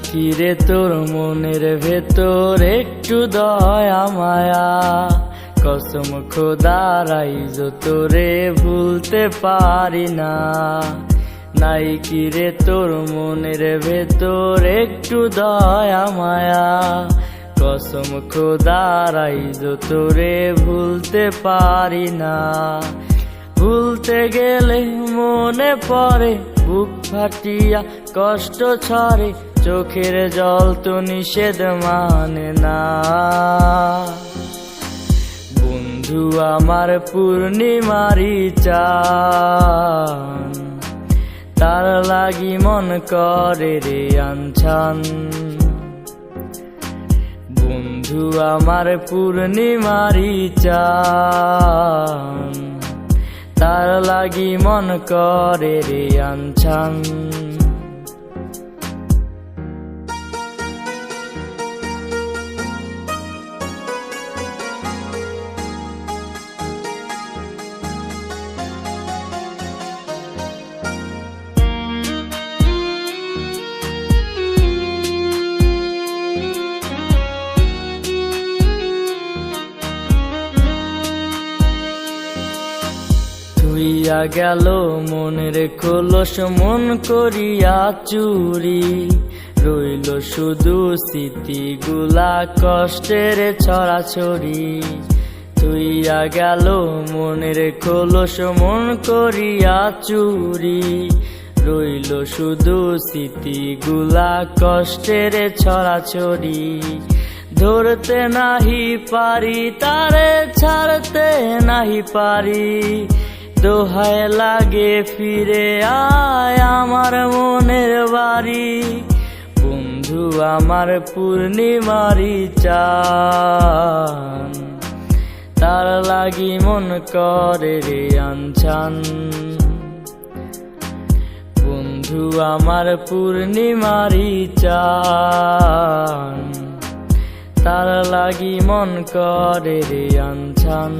কি রে তোর মনের ভেতর একটু দয়া মায়া, কসম খোদার আইজ তোরে ভুলতে পারি না। নাই কি রে তোর মনের ভেতর একটু দয়া মায়া, কসম খোদার আইজ তোরে ভুলতে পারি না। ভুলতে গেলে মনে পড়ে বুক ফাটিয়া কষ্ট ছড়ে, চোখের জল তো নিষেধ মানে না। বন্ধু আমার পূর্ণিমারি চান, তার লাগি মন করে রে আনছান। বন্ধু আমার পূর্ণিমারি চান, তার লাগি মন করে রে আনছান। হইয়া গেল মনের খোলস মন করিয়া চুরি, রইল শুধু স্মৃতিগুলা কষ্টের ছড়াছড়ি। হইয়া গেল মনের খোলস মন করিয়া চুরি, রইল শুধু স্মৃতিগুলা কষ্টের ছড়াছড়ি। ধরতে নাহি পারি তারে, ছাড়তে নাহি পারি, দোহায় লাগে ফিরে আয় আমার মনের বাড়ি। বন্ধু আমার পূর্ণিমারি চান, তার লাগি মন করে রে আনছান। বন্ধু আমার পূর্ণিমারি চান, তার লাগি মন করে রে আনছান।